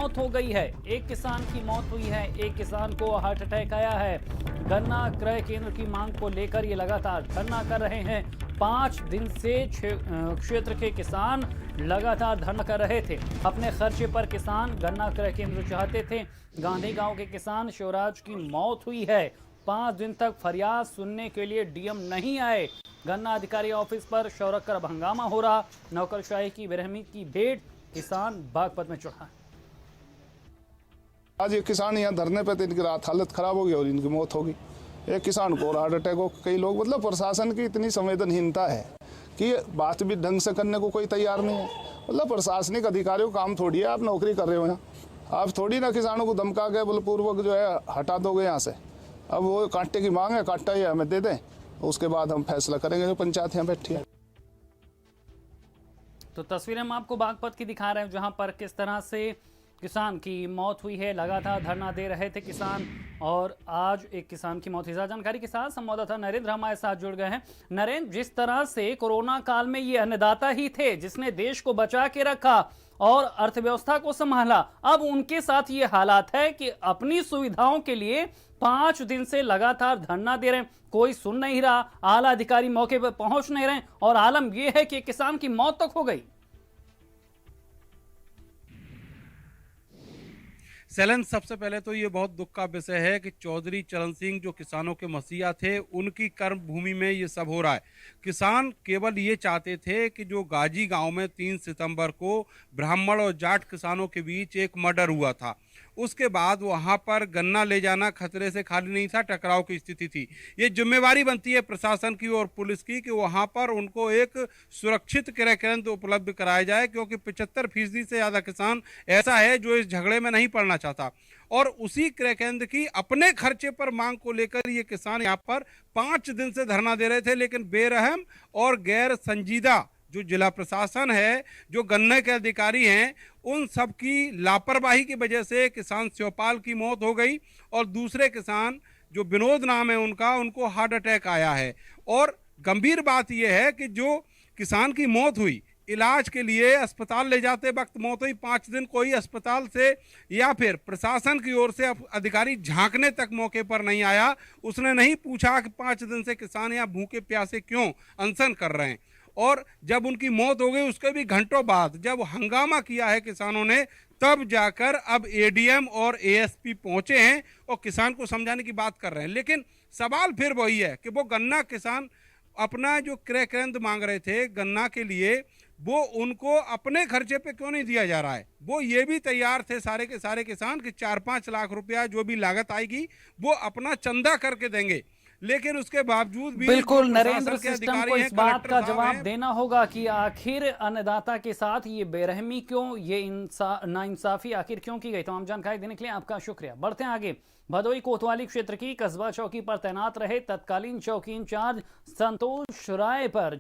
मौत हो गई है, एक किसान की मौत हुई है, एक किसान को हार्ट अटैक आया है। गन्ना क्रय केंद्र की मांग को लेकर ये लगातार धरना कर रहे हैं। 5 दिन से क्षेत्र के किसान लगातार धरना कर रहे थे। अपने खर्चे पर किसान गन्ना क्रय केंद्र चाहते थे। गांधी गांव के किसान शिवराज की मौत हुई है। 5 दिन तक फरियाद सुनने के लिए डीएम नहीं आए। गन्ना अधिकारी ऑफिस पर शौरक कर हंगामा हो रहा। नौकरशाही की बेरहमी की भेंट किसान बागपत में चढ़ा। आज एक किसान यहाँ धरने पे थे, इनकी रात हालत खराब हो गई और इनकी मौत हो गई। एक किसान को हार्ट अटैक हो, कई लोग मतलब प्रशासन की इतनी संवेदनहीनता है कि बात भी ढंग से करने को कोई तैयार नहीं है। मतलब प्रशासनिक अधिकारियों का काम थोड़ी है, आप नौकरी कर रहे हो यहाँ, आप थोड़ी ना किसानों को धमका के बलपूर्वक जो है हटा दोगे यहाँ से। अब वो कांटे की मांग है, कांटा ही हमें दे दें, उसके बाद हम फैसला करेंगे। जो पंचायत यहाँ बैठी है। तो तस्वीरें हम आपको बागपत की दिखा रहे हैं, जहां पर किस तरह से किसान की मौत हुई है। लगातार धरना दे रहे थे किसान और आज एक किसान की मौत हुई। जानकारी के साथ संवाददाता नरेंद्र हमारे साथ जुड़ गए हैं। नरेंद्र, जिस तरह से कोरोना काल में ये अन्नदाता ही थे जिसने देश को बचा के रखा और अर्थव्यवस्था को संभाला, अब उनके साथ ये हालात है कि अपनी सुविधाओं के लिए 5 दिन से लगातार धरना दे रहे हैं, कोई सुन नहीं रहा, आला अधिकारी मौके पर पहुंच नहीं रहे और आलम यह है कि किसान की मौत तक हो गई। सैलन, सबसे पहले तो ये बहुत दुख का विषय है कि चौधरी चरण सिंह जो किसानों के मसीहा थे, उनकी कर्म भूमि में ये सब हो रहा है। किसान केवल ये चाहते थे कि जो गाजी गांव में 3 सितंबर को ब्राह्मण और जाट किसानों के बीच एक मर्डर हुआ था, उसके बाद वहां पर गन्ना ले जाना खतरे से खाली नहीं था, टकराव की स्थिति थी। ये जिम्मेवारी बनती है प्रशासन की और पुलिस की कि वहां पर उनको एक सुरक्षित क्रय केंद्र उपलब्ध कराया जाए, क्योंकि 75% से ज़्यादा किसान ऐसा है जो इस झगड़े में नहीं पड़ना चाहता। और उसी क्रय केंद्र की अपने खर्चे पर मांग को लेकर ये किसान यहाँ पर 5 दिन से धरना दे रहे थे, लेकिन बेरहम और गैर संजीदा जो जिला प्रशासन है, जो गन्ने के अधिकारी हैं, उन सब की लापरवाही की वजह से किसान शिवपाल की मौत हो गई और दूसरे किसान जो विनोद नाम है उनको हार्ट अटैक आया है। और गंभीर बात यह है कि जो किसान की मौत हुई, इलाज के लिए अस्पताल ले जाते वक्त मौत हुई, 5 दिन कोई अस्पताल से या फिर प्रशासन की ओर से अधिकारी झांकने तक मौके पर नहीं आया। उसने नहीं पूछा कि 5 दिन से किसान यहाँ भूखे प्यासे क्यों अनशन कर रहे हैं। और जब उनकी मौत हो गई उसके भी घंटों बाद जब हंगामा किया है किसानों ने, तब जाकर अब एडीएम और एएसपी पहुंचे हैं और किसान को समझाने की बात कर रहे हैं। लेकिन सवाल फिर वही है कि वो गन्ना किसान अपना जो क्रय केंद्र मांग रहे थे गन्ना के लिए, वो उनको अपने खर्चे पे क्यों नहीं दिया जा रहा है। वो ये भी तैयार थे सारे के सारे किसान कि 4-5 लाख रुपया जो भी लागत आएगी वो अपना चंदा करके देंगे, लेकिन उसके बावजूद भी बिल्कुल नरेंद्र, सिस्टम को इस बात का जवाब देना होगा कि आखिर अन्नदाता के साथ ये बेरहमी क्यों, ये नाइंसाफी आखिर क्यों की गई। तमाम जानकारी देने के लिए आपका शुक्रिया। बढ़ते हैं आगे। भदोई कोतवाली क्षेत्र की कस्बा चौकी पर तैनात रहे तत्कालीन चौकी इंचार्ज संतोष राय पर